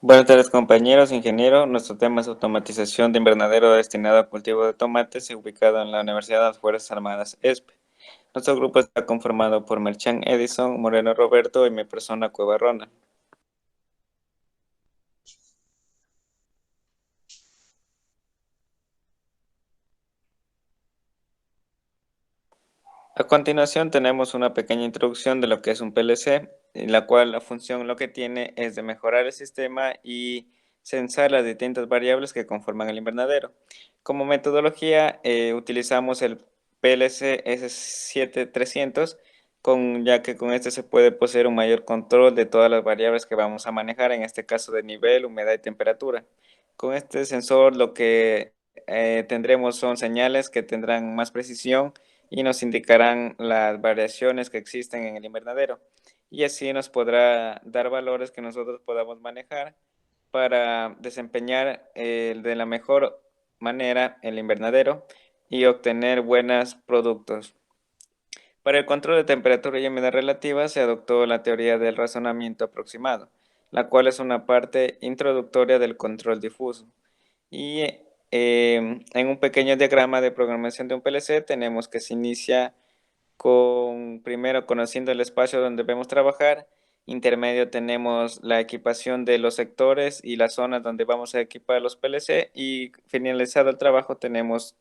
Buenas tardes compañeros, ingeniero. Nuestro tema es automatización de invernadero destinado a cultivo de tomates y ubicado en la Universidad de las Fuerzas Armadas, ESPE. Nuestro grupo está conformado por Merchan Edison, Moreno Roberto y mi persona Cueva Ronald. A continuación tenemos una pequeña introducción de lo que es un PLC, en la cual la función lo que tiene es de mejorar el sistema y censar las distintas variables que conforman el invernadero. Como metodología utilizamos el PLC S7300, ya que con este se puede poseer un mayor control de todas las variables que vamos a manejar, en este caso de nivel, humedad y temperatura. Con este sensor lo que tendremos son señales que tendrán más precisión y nos indicarán las variaciones que existen en el invernadero, y así nos podrá dar valores que nosotros podamos manejar para desempeñar de la mejor manera el invernadero y obtener buenos productos. Para el control de temperatura y humedad relativa se adoptó la teoría del razonamiento aproximado, la cual es una parte introductoria del control difuso. Y en un pequeño diagrama de programación de un PLC tenemos que se inicia con primero conociendo el espacio donde debemos trabajar. Intermedio tenemos la equipación de los sectores y las zonas donde vamos a equipar los PLC, y finalizado el trabajo tenemos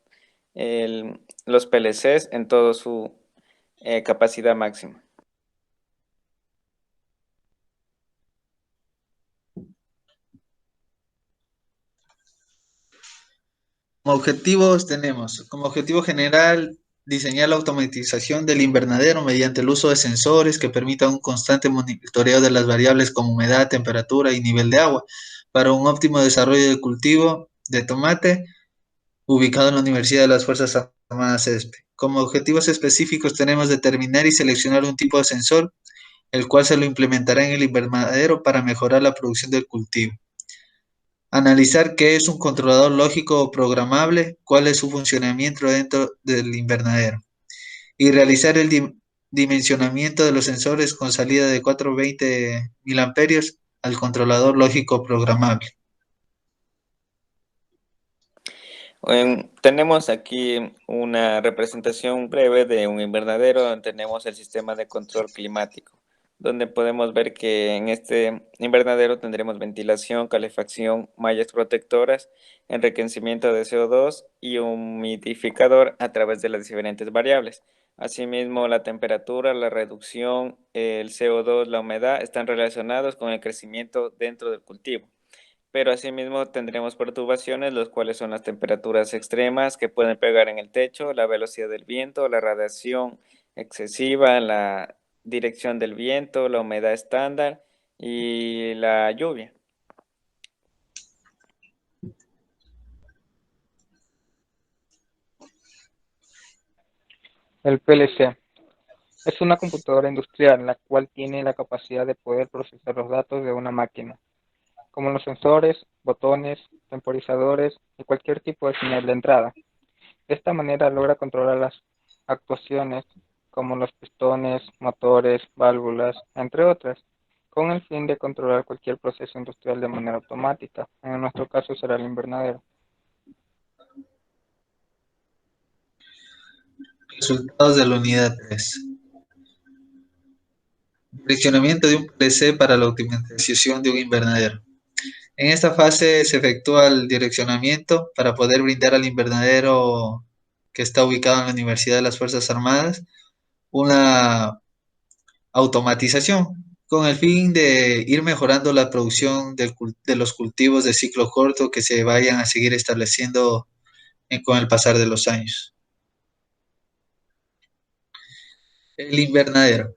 los PLCs en toda su capacidad máxima. Como objetivos tenemos, como objetivo general, diseñar la automatización del invernadero mediante el uso de sensores que permitan un constante monitoreo de las variables como humedad, temperatura y nivel de agua para un óptimo desarrollo del cultivo de tomate ubicado en la Universidad de las Fuerzas Armadas ESPE. Como objetivos específicos tenemos determinar y seleccionar un tipo de sensor, el cual se lo implementará en el invernadero para mejorar la producción del cultivo. Analizar qué es un controlador lógico o programable, cuál es su funcionamiento dentro del invernadero. Y realizar el dimensionamiento de los sensores con salida de 420 miliamperios al controlador lógico programable. Tenemos aquí una representación breve de un invernadero donde tenemos el sistema de control climático, donde podemos ver que en este invernadero tendremos ventilación, calefacción, mallas protectoras, enriquecimiento de CO2 y humidificador a través de las diferentes variables. Asimismo, la temperatura, la reducción, el CO2, la humedad están relacionados con el crecimiento dentro del cultivo. Pero asimismo tendremos perturbaciones, los cuales son las temperaturas extremas que pueden pegar en el techo, la velocidad del viento, la radiación excesiva, la dirección del viento, la humedad estándar y la lluvia. El PLC es una computadora industrial la cual tiene la capacidad de poder procesar los datos de una máquina, como los sensores, botones, temporizadores y cualquier tipo de señal de entrada. De esta manera logra controlar las actuaciones como los pistones, motores, válvulas, entre otras, con el fin de controlar cualquier proceso industrial de manera automática. En nuestro caso será el invernadero. Resultados de la unidad 3. Direccionamiento de un PLC para la optimización de un invernadero. En esta fase se efectúa el direccionamiento para poder brindar al invernadero que está ubicado en la Universidad de las Fuerzas Armadas una automatización con el fin de ir mejorando la producción de los cultivos de ciclo corto que se vayan a seguir estableciendo con el pasar de los años. El invernadero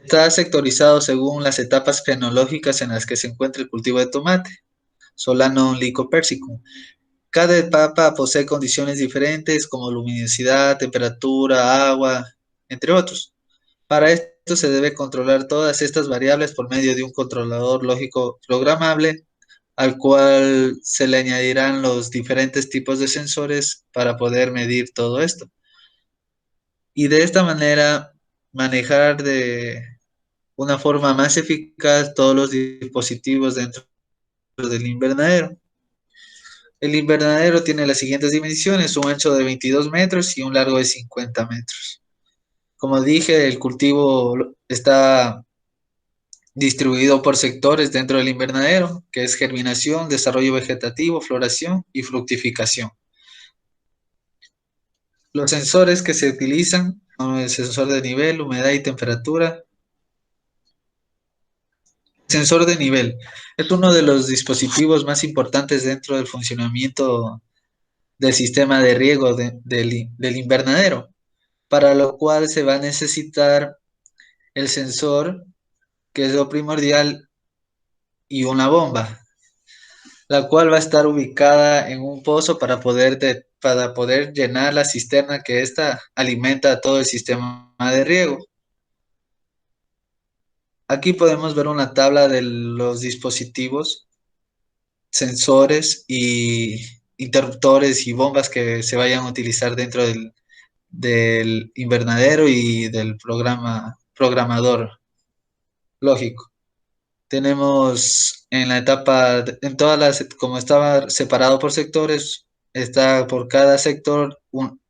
está sectorizado según las etapas fenológicas en las que se encuentra el cultivo de tomate, Solanum lycopersicum. Cada etapa posee condiciones diferentes como luminosidad, temperatura, agua, entre otros. Para esto se debe controlar todas estas variables por medio de un controlador lógico programable, al cual se le añadirán los diferentes tipos de sensores para poder medir todo esto. Y de esta manera manejar de una forma más eficaz todos los dispositivos dentro del invernadero. El invernadero tiene las siguientes dimensiones: un ancho de 22 metros y un largo de 50 metros. Como dije, el cultivo está distribuido por sectores dentro del invernadero, que es germinación, desarrollo vegetativo, floración y fructificación. Los sensores que se utilizan son el sensor de nivel, humedad y temperatura. Sensor de nivel es uno de los dispositivos más importantes dentro del funcionamiento del sistema de riego del invernadero, para lo cual se va a necesitar el sensor, que es lo primordial, y una bomba, la cual va a estar ubicada en un pozo para poder llenar la cisterna que ésta alimenta a todo el sistema de riego. Aquí podemos ver una tabla de los dispositivos, sensores y interruptores y bombas que se vayan a utilizar dentro del invernadero y del programador lógico. Tenemos en la etapa, en todas como estaba separado por sectores, está por cada sector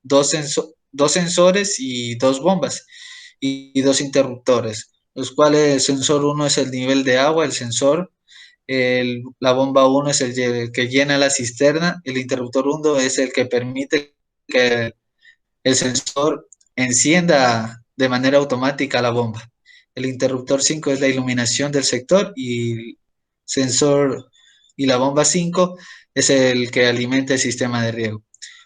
dos sensores y dos bombas y dos interruptores, los cuales el sensor uno es el nivel de agua, el sensor, la bomba uno es el que llena la cisterna, el interruptor uno es el que permite que el sensor encienda de manera automática la bomba. El interruptor 5 es la iluminación del sector y sensor y la bomba 5 es el que alimenta el sistema de riego.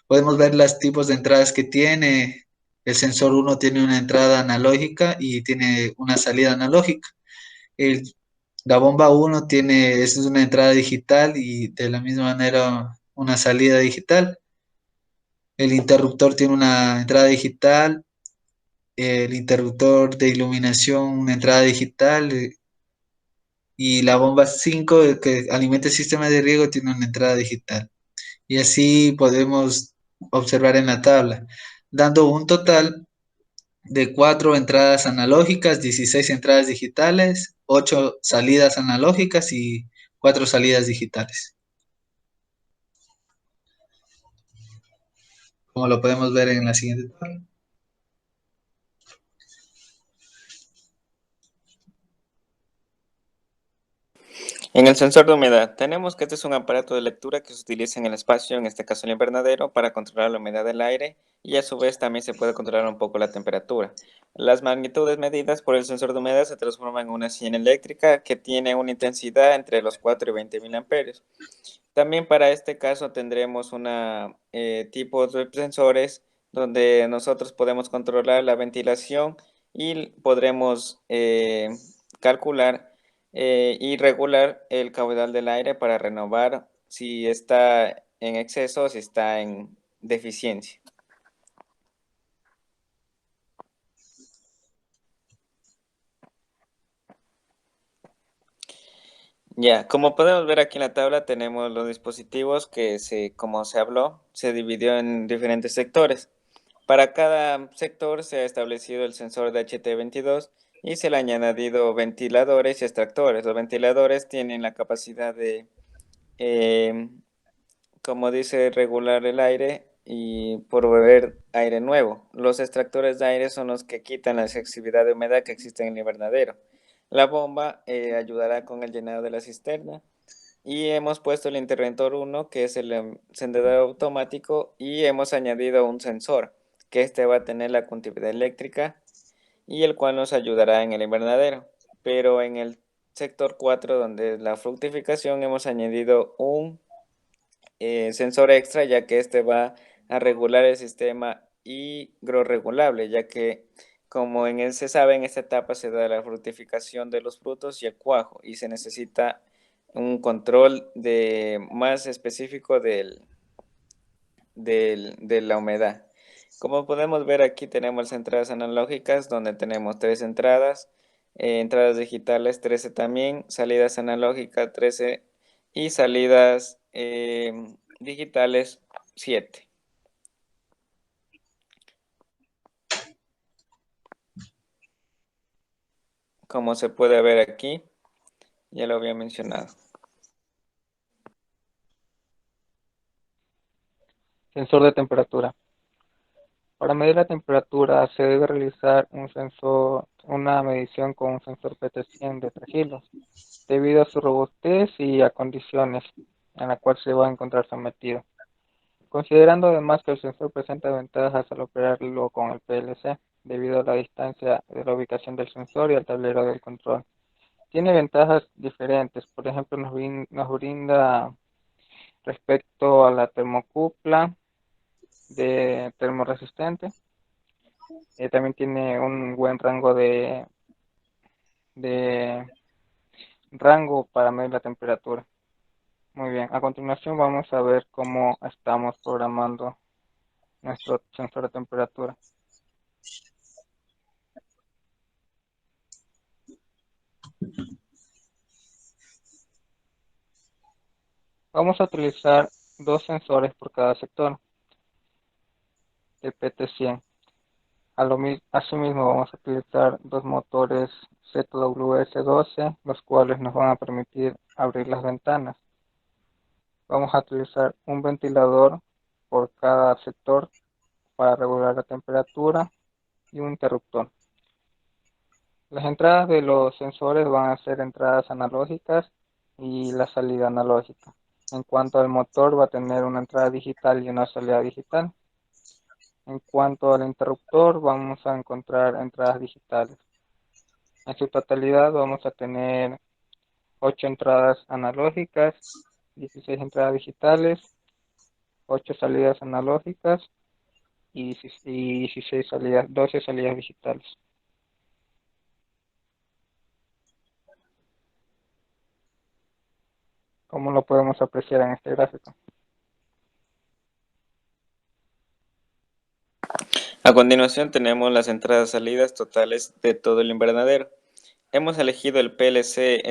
Podemos ver los tipos de entradas que tiene. El sensor 1 tiene una entrada analógica y tiene una salida analógica. El, la bomba 1 es una entrada digital y de la misma manera una salida digital. El interruptor tiene una entrada digital, el interruptor de iluminación una entrada digital, y la bomba 5 que alimenta el sistema de riego tiene una entrada digital. Y así podemos observar en la tabla, dando un total de 4 entradas analógicas, 16 entradas digitales, 8 salidas analógicas y 4 salidas digitales, como lo podemos ver en la siguiente tabla. En el sensor de humedad, tenemos que este es un aparato de lectura que se utiliza en el espacio, en este caso el invernadero, para controlar la humedad del aire y a su vez también se puede controlar un poco la temperatura. Las magnitudes medidas por el sensor de humedad se transforman en una señal eléctrica que tiene una intensidad entre los 4 y 20 mil amperios. También para este caso tendremos una tipo de sensores donde nosotros podemos controlar la ventilación y podremos calcular y regular el caudal del aire para renovar si está en exceso o si está en deficiencia. Ya, como podemos ver aquí en la tabla, tenemos los dispositivos que como se habló, se dividió en diferentes sectores. Para cada sector se ha establecido el sensor de HT22 y se le han añadido ventiladores y extractores. Los ventiladores tienen la capacidad de, eh, como dice, regular el aire y proveer aire nuevo. Los extractores de aire son los que quitan la excesividad de humedad que existe en el invernadero. La bomba ayudará con el llenado de la cisterna. Y hemos puesto el interventor 1, que es el encendedor automático, y hemos añadido un sensor, que este va a tener la conductividad eléctrica y el cual nos ayudará en el invernadero. Pero en el sector 4, donde es la fructificación, hemos añadido un sensor extra, ya que este va a regular el sistema higrorregulable, ya que como en él se sabe, en esta etapa se da la fructificación de los frutos y el cuajo, y se necesita un control más específico de la humedad. Como podemos ver, aquí tenemos las entradas analógicas, donde tenemos 3 entradas, entradas digitales 13 también, salidas analógicas 13 y salidas digitales 7. Como se puede ver aquí, ya lo había mencionado. Sensor de temperatura. Para medir la temperatura se debe realizar una medición con un sensor PT100 de 3 hilos, debido a su robustez y a condiciones en la cual se va a encontrar sometido. Considerando además que el sensor presenta ventajas al operarlo con el PLC, debido a la distancia de la ubicación del sensor y al tablero del control. Tiene ventajas diferentes, por ejemplo, nos brinda respecto a la termocupla de termoresistente. También tiene un buen de rango para medir la temperatura. Muy bien, a continuación vamos a ver cómo estamos programando nuestro sensor de temperatura. Vamos a utilizar dos sensores por cada sector de PT100. Asimismo, vamos a utilizar dos motores ZWS-12, los cuales nos van a permitir abrir las ventanas. Vamos a utilizar un ventilador por cada sector para regular la temperatura y un interruptor. Las entradas de los sensores van a ser entradas analógicas y la salida analógica. En cuanto al motor, va a tener una entrada digital y una salida digital. En cuanto al interruptor, vamos a encontrar entradas digitales. En su totalidad vamos a tener 8 entradas analógicas, 16 entradas digitales, 8 salidas analógicas y 16 salidas, 12 salidas digitales. ¿Cómo lo podemos apreciar en este gráfico? A continuación tenemos las entradas-salidas totales de todo el invernadero. Hemos elegido el PLC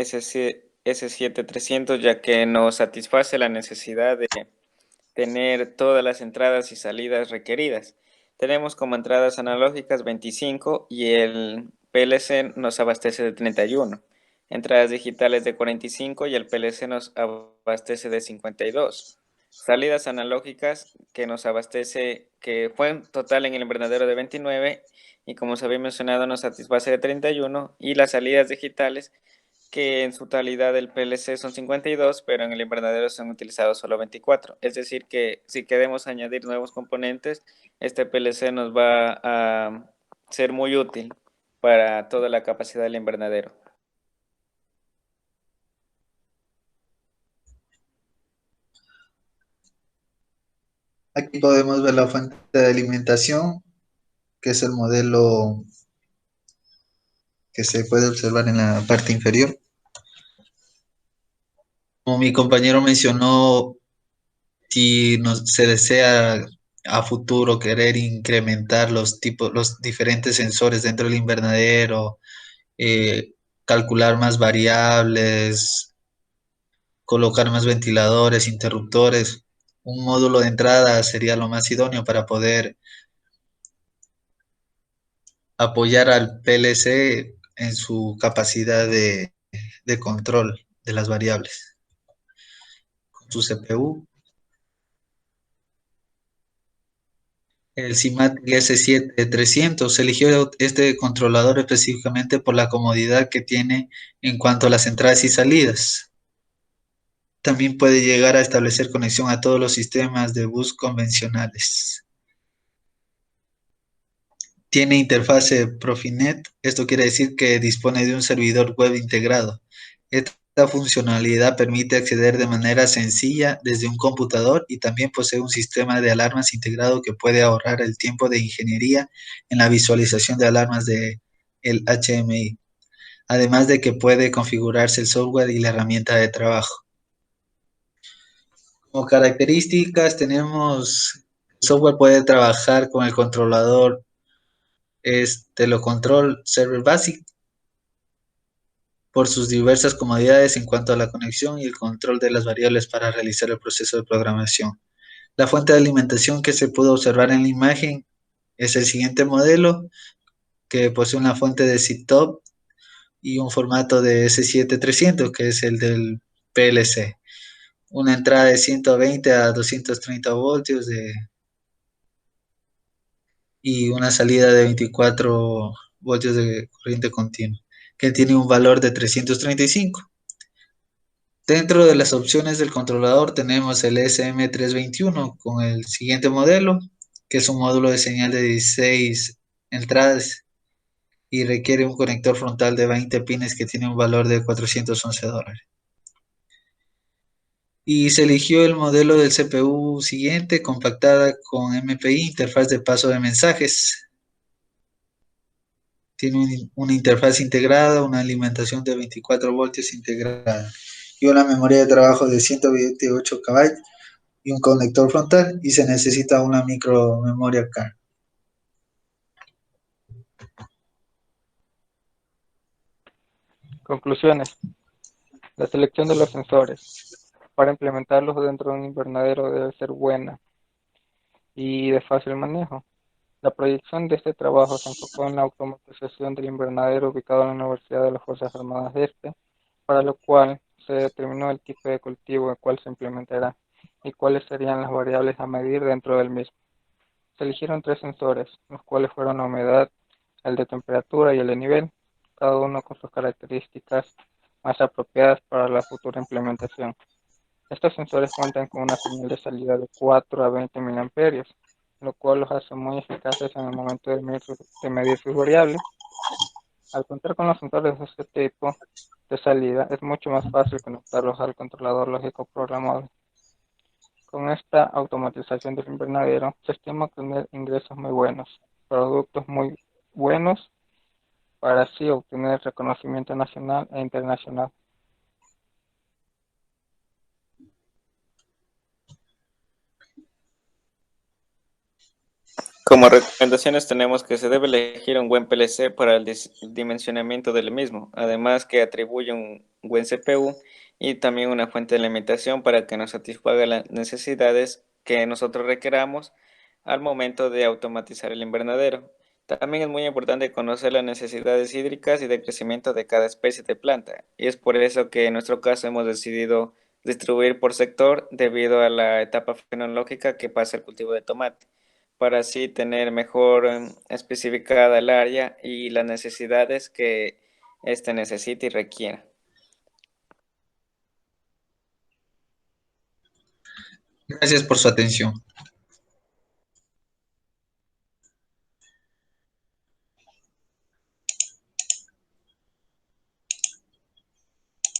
S7300 ya que nos satisface la necesidad de tener todas las entradas y salidas requeridas. Tenemos como entradas analógicas 25 y el PLC nos abastece de 31. Entradas digitales de 45 y el PLC nos abastece de 52. Salidas analógicas que nos abastece, que fue en total en el invernadero de 29 y como se había mencionado nos satisface de 31, y las salidas digitales que en su totalidad del PLC son 52, pero en el invernadero se han utilizado solo 24. Es decir que si queremos añadir nuevos componentes, este PLC nos va a ser muy útil para toda la capacidad del invernadero. Aquí podemos ver la fuente de alimentación, que es el modelo que se puede observar en la parte inferior. Como mi compañero mencionó, si se desea a futuro querer incrementar los diferentes sensores dentro del invernadero, calcular más variables, colocar más ventiladores, interruptores, un módulo de entrada sería lo más idóneo para poder apoyar al PLC en su capacidad de control de las variables. Con su CPU, el Simatic S7300 se eligió este controlador específicamente por la comodidad que tiene en cuanto a las entradas y salidas. También puede llegar a establecer conexión a todos los sistemas de bus convencionales. Tiene interfase Profinet, esto quiere decir que dispone de un servidor web integrado. Esta funcionalidad permite acceder de manera sencilla desde un computador y también posee un sistema de alarmas integrado que puede ahorrar el tiempo de ingeniería en la visualización de alarmas del HMI, además de que puede configurarse el software y la herramienta de trabajo. Como características tenemos, el software puede trabajar con el controlador lo control Server Basic por sus diversas comodidades en cuanto a la conexión y el control de las variables para realizar el proceso de programación. La fuente de alimentación que se pudo observar en la imagen es el siguiente modelo, que posee una fuente de ZTOP y un formato de S7300, que es el del PLC. Una entrada de 120 a 230 voltios de y una salida de 24 voltios de corriente continua, que tiene un valor de 335. Dentro de las opciones del controlador tenemos el SM321 con el siguiente modelo, que es un módulo de señal de 16 entradas y requiere un conector frontal de 20 pines que tiene un valor de $411. Y se eligió el modelo del CPU siguiente, compactada con MPI, interfaz de paso de mensajes. Tiene una interfaz integrada, una alimentación de 24 voltios integrada y una memoria de trabajo de 128 KB y un conector frontal, y se necesita una micro memoria card. Conclusiones. La selección de los sensores para implementarlos dentro de un invernadero debe ser buena y de fácil manejo. La proyección de este trabajo se enfocó en la automatización del invernadero ubicado en la Universidad de las Fuerzas Armadas de Este, para lo cual se determinó el tipo de cultivo el cual se implementará y cuáles serían las variables a medir dentro del mismo. Se eligieron tres sensores, los cuales fueron la humedad, el de temperatura y el de nivel, cada uno con sus características más apropiadas para la futura implementación. Estos sensores cuentan con una señal de salida de 4 a 20 miliamperios, lo cual los hace muy eficaces en el momento de medir sus variables. Al contar con los sensores de este tipo de salida, es mucho más fácil conectarlos al controlador lógico programable. Con esta automatización del invernadero, se estima obtener ingresos muy buenos, productos muy buenos, para así obtener reconocimiento nacional e internacional. Como recomendaciones tenemos que se debe elegir un buen PLC para el dimensionamiento del mismo, además que atribuye un buen CPU y también una fuente de alimentación para que nos satisfaga las necesidades que nosotros requeramos al momento de automatizar el invernadero. También es muy importante conocer las necesidades hídricas y de crecimiento de cada especie de planta, y es por eso que en nuestro caso hemos decidido distribuir por sector debido a la etapa fenológica que pasa el cultivo de tomate, para así tener mejor especificada el área y las necesidades que éste necesita y requiera. Gracias por su atención.